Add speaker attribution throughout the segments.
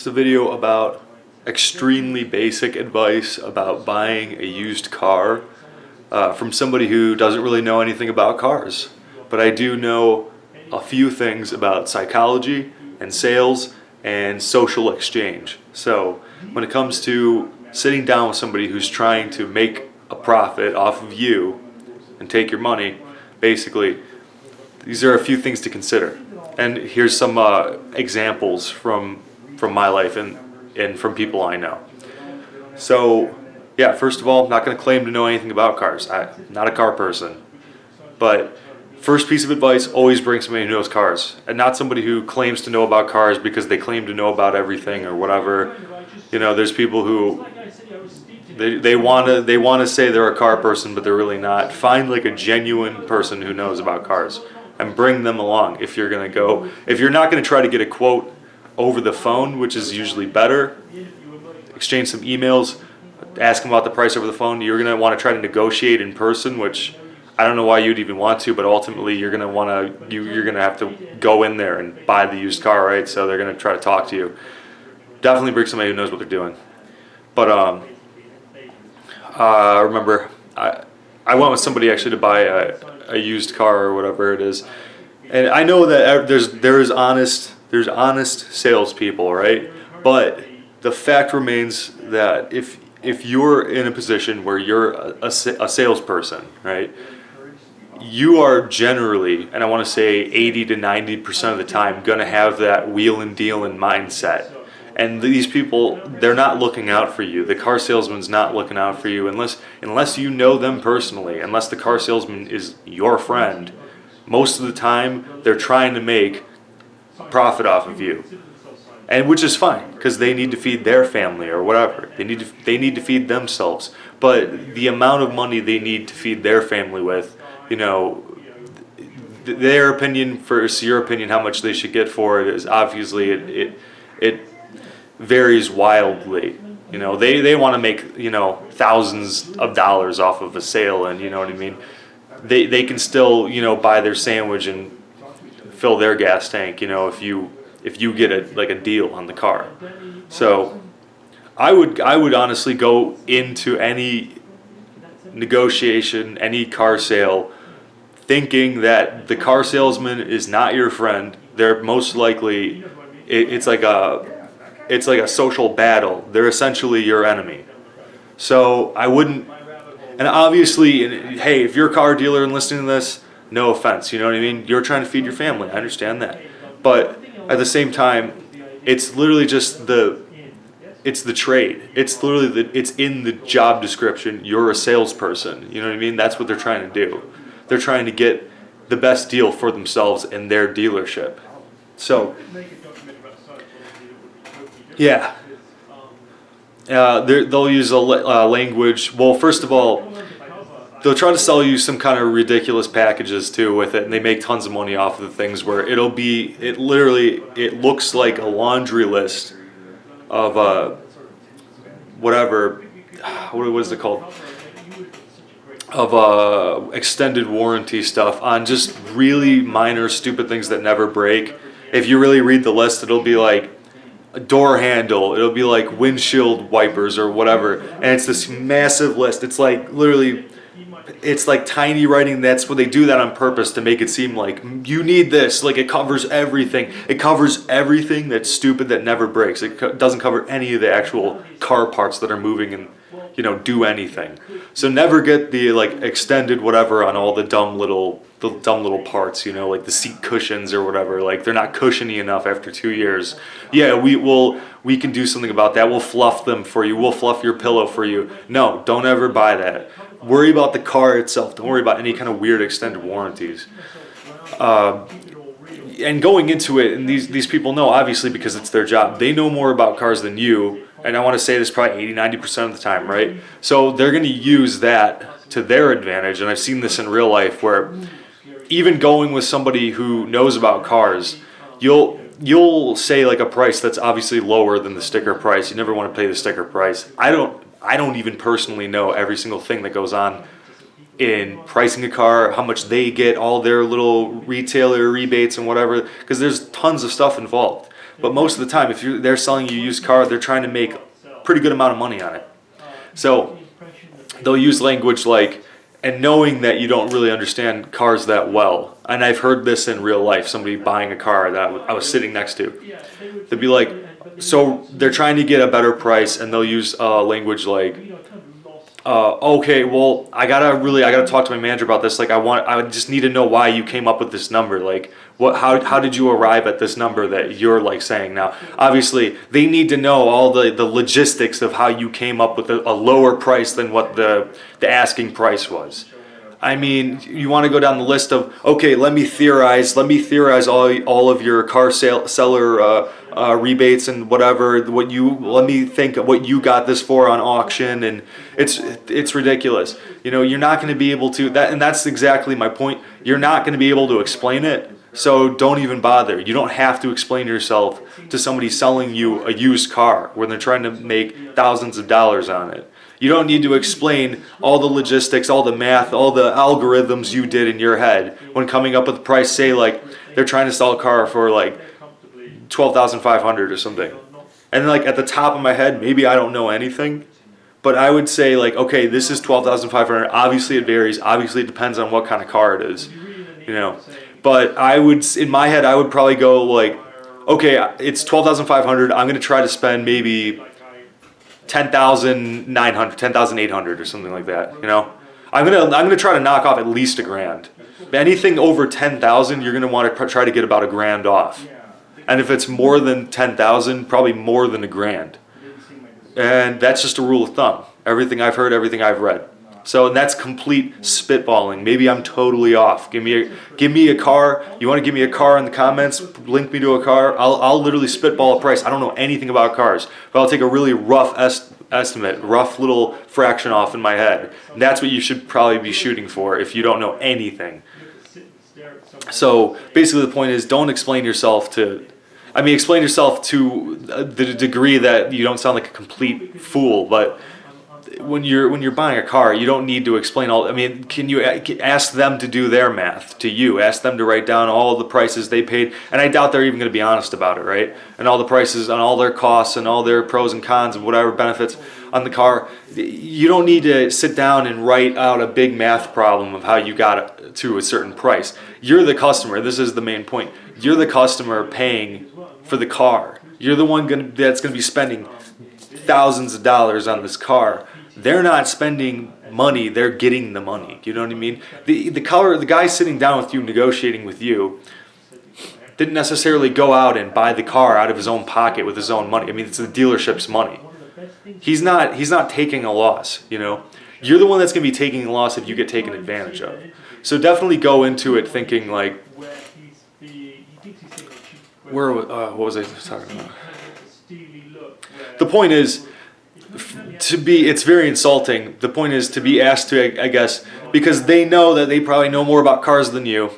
Speaker 1: It's a video about extremely basic advice about buying a used car from somebody who doesn't really know anything about cars. But I do know a few things about psychology and sales and social exchange. So when it comes to sitting down with somebody who's trying to make a profit off of you and take your money, basically, these are a few things to consider. And here's some examples from my life and from people I know. So yeah, first of all, I'm not going to claim to know anything about cars. I'm not a car person. But first piece of advice, always bring somebody who knows cars, and not somebody who claims to know about cars because they claim to know about everything or whatever. You know, there's people who they want to say they're a car person, but they're really not. Find like a genuine person who knows about cars and bring them along if you're going to go. If you're not going to try to get a quote over the phone, which is usually better, exchange some emails, ask them about the price over the phone. You're going to want to try to negotiate in person, which I don't know why you'd even want to, but ultimately you're going to want to you're going to have to go in there and buy the used car, right? So they're going to try to talk to you. Definitely bring somebody who knows what they're doing. But remember, I went with somebody actually to buy a used car or whatever it is, and I know that there's honest salespeople, right? But the fact remains that if you're in a position where you're a salesperson, right, you are generally, and I want to say 80 to 90% of the time, going to have that wheel and dealing mindset. And these people, they're not looking out for you. The car salesman's not looking out for you unless you know them personally, unless the car salesman is your friend. Most of the time, they're trying to make profit off of you. And which is fine, because they need to feed their family or whatever. They need to feed themselves. But the amount of money they need to feed their family with, you know, their opinion versus your opinion, how much they should get for it is obviously it varies wildly. You know, they want to make, you know, thousands of dollars off of a sale, and you know what I mean. They can still, you know, buy their sandwich and fill their gas tank, you know, if you get a deal on the car. So I would honestly go into any negotiation, any car sale, thinking that the car salesman is not your friend. They're most likely it's like a social battle. They're essentially your enemy. So I wouldn't. And obviously, hey, if you're a car dealer and listening to this, no offense, you know what I mean? You're trying to feed your family. I understand that. But at the same time, it's literally just it's the trade. It's literally it's in the job description. You're a salesperson. You know what I mean? That's what they're trying to do. They're trying to get the best deal for themselves and their dealership. So, yeah. They'll use a language. Well, first of all, they'll try to sell you some kind of ridiculous packages too with it, and they make tons of money off of the things where it looks like a laundry list of whatever, what is it called? Of extended warranty stuff on just really minor stupid things that never break. If you really read the list, it'll be like a door handle, it'll be like windshield wipers or whatever, and it's this massive list. It's like literally, it's like tiny writing. That's what they do that on purpose to make it seem like you need this. Like it covers everything. It covers everything that's stupid that never breaks. It doesn't cover any of the actual car parts that are moving and, you know, do anything. So never get the like extended whatever on all the dumb little parts, you know, like the seat cushions or whatever. Like they're not cushiony enough after 2 years. Yeah, we can do something about that. We'll fluff them for you. We'll fluff your pillow for you. No, don't ever buy that. Worry about the car itself. Don't worry about any kind of weird extended warranties. And going into it, and these people know, obviously, because it's their job. They know more about cars than you. And I want to say this probably 80-90% of the time, right? So they're going to use that to their advantage. And I've seen this in real life where even going with somebody who knows about cars, you'll say like a price that's obviously lower than the sticker price. You never want to pay the sticker price. I don't even personally know every single thing that goes on in pricing a car, how much they get, all their little retailer rebates and whatever, because there's tons of stuff involved. But most of the time, if they're selling you a used car, they're trying to make a pretty good amount of money on it. So they'll use language like, and knowing that you don't really understand cars that well. And I've heard this in real life, somebody buying a car that I was sitting next to. They'd be like, so they're trying to get a better price, and they'll use language like, okay, well, I gotta talk to my manager about this. Like, I just need to know why you came up with this number. Like, how did you arrive at this number that you're like saying now? Obviously, they need to know all the logistics of how you came up with a lower price than what the asking price was. I mean, you want to go down the list of, okay, let me theorize all of your car seller rebates and whatever. Let me think of what you got this for on auction, and it's ridiculous. You know, you're not going to be able to and that's exactly my point. You're not going to be able to explain it, so don't even bother. You don't have to explain yourself to somebody selling you a used car when they're trying to make thousands of dollars on it. You don't need to explain all the logistics, all the math, all the algorithms you did in your head when coming up with the price. Say like they're trying to sell a car for like $12,500 or something. And like at the top of my head, maybe I don't know anything, but I would say like, okay, this is $12,500. Obviously it varies. Obviously it depends on what kind of car it is, you know. But in my head, I would probably go like, okay, it's $12,500. I'm going to try to spend maybe $10,900, $10,800 or something like that. You know, I'm gonna try to knock off at least $1,000. Anything over $10,000, you're gonna want to try to get about $1,000 off. And if it's more than $10,000, probably more than $1,000. And that's just a rule of thumb. Everything I've heard, everything I've read. So, and that's complete spitballing. Maybe I'm totally off. Give me a car. You want to give me a car in the comments? Link me to a car. I'll literally spitball a price. I don't know anything about cars, but I'll take a really rough estimate, rough little fraction off in my head. And that's what you should probably be shooting for if you don't know anything. So basically, the point is, don't explain yourself to. Explain yourself to the degree that you don't sound like a complete fool, but when you're buying a car, you don't need to explain all. Can you ask them to do their math to you? Ask them to write down all the prices they paid, and I doubt they're even going to be honest about it, right? And all the prices on all their costs and all their pros and cons and whatever benefits on the car. You don't need to sit down and write out a big math problem of how you got to a certain price. You're the customer. This is the main point. You're the customer paying for the car. You're the one that's going to be spending thousands of dollars on this car. They're not spending money, they're getting the money. You know what I mean? The guy sitting down with you, negotiating with you, didn't necessarily go out and buy the car out of his own pocket with his own money. It's the dealership's money. He's not taking a loss, you know? You're the one that's going to be taking a loss if you get taken advantage of. So definitely go into it thinking like, what was I talking about? The point is, it's very insulting. The point is to be asked to, I guess, because they know that they probably know more about cars than you.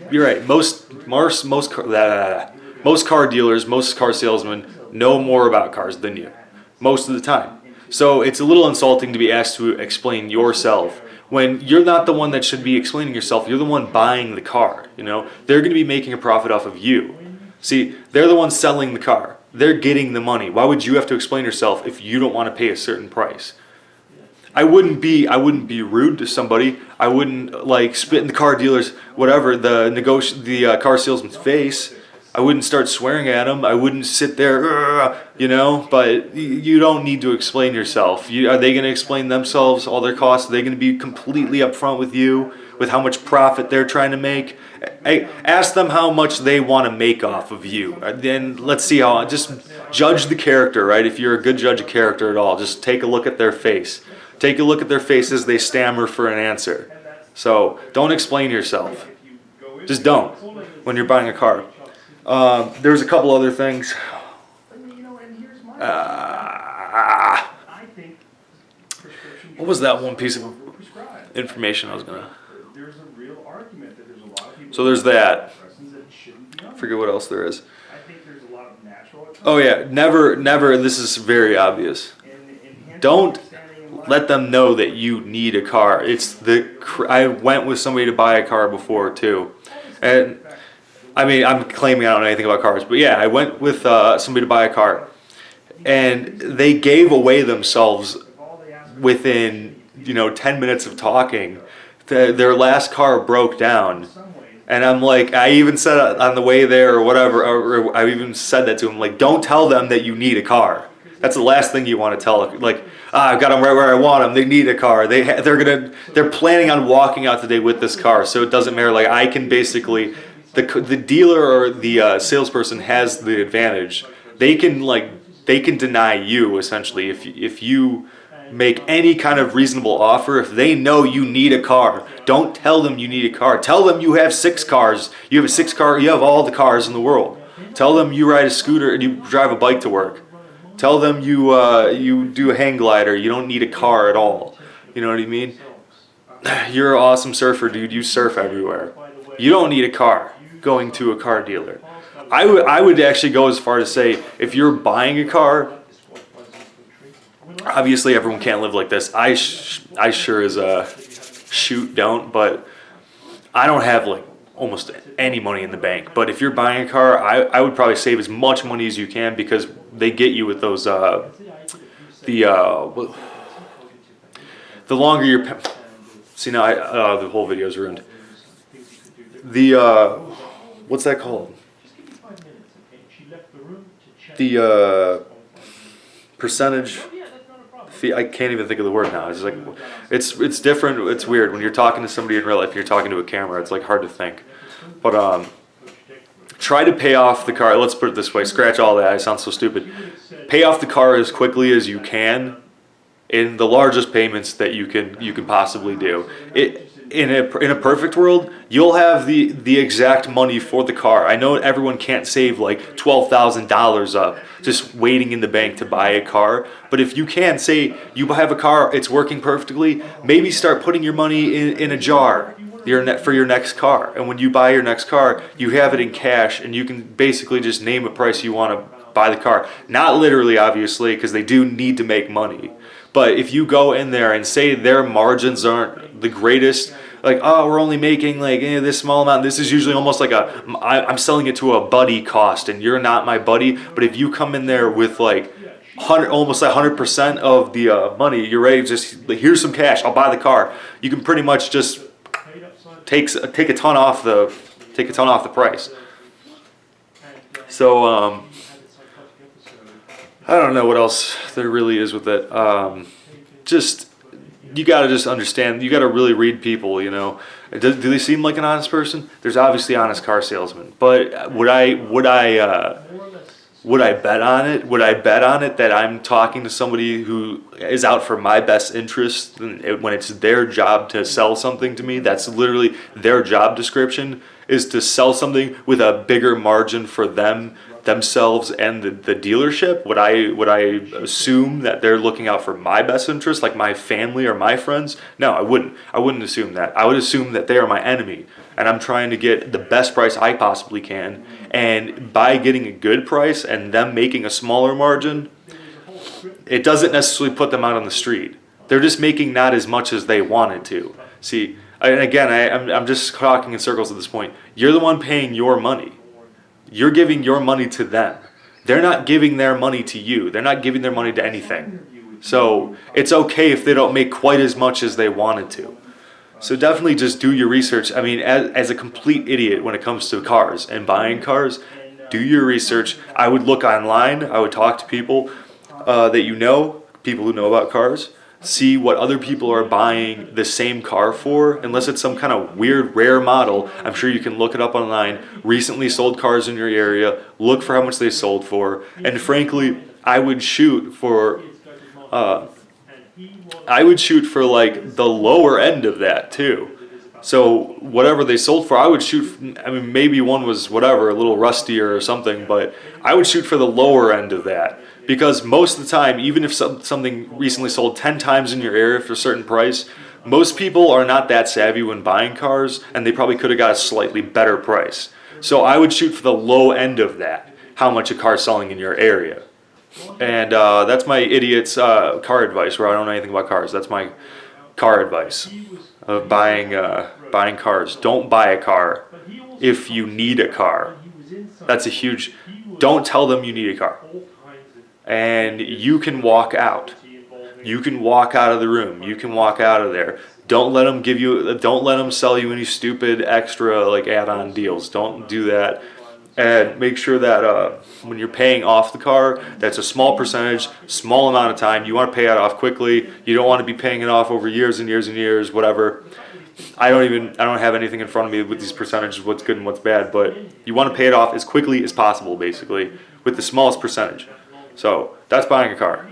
Speaker 1: You're right. Most car dealers, most car salesmen know more about cars than you, most of the time. So it's a little insulting to be asked to explain yourself when you're not the one that should be explaining yourself. You're the one buying the car. You know, they're going to be making a profit off of you. See, they're the ones selling the car. They're getting the money. Why would you have to explain yourself if you don't want to pay a certain price? I wouldn't be rude to somebody. I wouldn't like spit in the car dealer's the car salesman's face. I wouldn't start swearing at him. I wouldn't sit there, you know. But you don't need to explain yourself. Are they going to explain themselves, all their costs? Are they going to be completely upfront with you with how much profit they're trying to make? Ask them how much they want to make off of you. Then let's see how. Just judge the character, right? If you're a good judge of character at all, just take a look at their face. Take a look at their face as they stammer for an answer. So don't explain yourself. Just don't when you're buying a car. There's a couple other things. What was that one piece of information I was gonna? So there's that. I forget what else there is. Oh yeah, never. This is very obvious. Don't let them know that you need a car. I went with somebody to buy a car before too, and I mean, I'm claiming I don't know anything about cars, but yeah, I went with somebody to buy a car, and they gave away themselves within 10 minutes of talking. Their last car broke down, and I'm like, I even said on the way there or whatever, or I even said that to him, like, don't tell them that you need a car. That's the last thing you want to tell. Like, I've got them right where I want them. They need a car. They're planning on walking out today with this car, so it doesn't matter. Like, I can basically, the dealer or the salesperson has the advantage. They can deny you essentially if you make any kind of reasonable offer. If they know you need a car, don't tell them you need a car. Tell them you have 6 cars. You have a 6 car. You have all the cars in the world. Tell them you ride a scooter and you drive a bike to work. Tell them you do a hang glider. You don't need a car at all. You know what I mean? You're an awesome surfer, dude. You surf everywhere. You don't need a car going to a car dealer. I would actually go as far to say, if you're buying a car, obviously everyone can't live like this. I sure as don't, but I don't have like almost any money in the bank. But if you're buying a car, I would probably save as much money as you can, because they get you with those the longer you're see now the whole video is ruined. The what's that called? The percentage fee. I can't even think of the word now. It's like it's different. It's weird when you're talking to somebody in real life. You're talking to a camera. It's like hard to think. But try to pay off the car. Let's put it this way. Scratch all that. I sound so stupid. Pay off the car as quickly as you can in the largest payments that you can possibly do. In a perfect world, you'll have the exact money for the car. I know everyone can't save like $12,000 up just waiting in the bank to buy a car, but if you can, say you have a car, it's working perfectly, maybe start putting your money in a jar for your next car. And when you buy your next car, you have it in cash, and you can basically just name a price you want to buy the car. Not literally, obviously, because they do need to make money. But if you go in there and say their margins aren't the greatest, like, oh, we're only making like this small amount. This is usually almost like I'm selling it to a buddy cost, and you're not my buddy. But if you come in there with like almost 100% of the money, you're ready to just, like, here's some cash, I'll buy the car. You can pretty much just take a ton off the price. So I don't know what else there really is with it. You gotta just understand. You gotta really read people. Do they seem like an honest person? There's obviously honest car salesmen, but would I bet on it? Would I bet on it that I'm talking to somebody who is out for my best interest when it's their job to sell something to me? That's literally their job description, is to sell something with a bigger margin for themselves and the dealership. Would I assume that they're looking out for my best interest, like my family or my friends? No, I wouldn't assume that. I would assume that they are my enemy, and I'm trying to get the best price I possibly can. And by getting a good price and them making a smaller margin, it doesn't necessarily put them out on the street. They're just making not as much as they wanted to. See, and again, I'm just talking in circles at this point. You're the one paying your money. You're giving your money to them. They're not giving their money to you. They're not giving their money to anything. So it's okay if they don't make quite as much as they wanted to. So definitely just do your research. I mean, as a complete idiot when it comes to cars and buying cars, do your research. I would look online. I would talk to people people who know about cars. See what other people are buying the same car for, unless it's some kind of weird, rare model. I'm sure you can look it up online. Recently sold cars in your area. Look for how much they sold for. And frankly, I would shoot for like the lower end of that too. So whatever they sold for, I would shoot. I mean, maybe one was whatever, a little rustier or something, but I would shoot for the lower end of that. Because most of the time, even if something recently sold 10 times in your area for a certain price, most people are not that savvy when buying cars, and they probably could have got a slightly better price. So I would shoot for the low end of that, how much a car is selling in your area. And that's my idiot's car advice, where I don't know anything about cars. That's my car advice of buying cars. Don't buy a car if you need a car. That's a huge, don't tell them you need a car. And you can walk out. You can walk out of the room. You can walk out of there. Don't let them sell you any stupid extra like add-on deals. Don't do that. And make sure that when you're paying off the car, that's a small percentage, small amount of time. You want to pay it off quickly. You don't want to be paying it off over years and years and years, whatever. I don't have anything in front of me with these percentages, what's good and what's bad, but you want to pay it off as quickly as possible, basically, with the smallest percentage. So that's buying a car.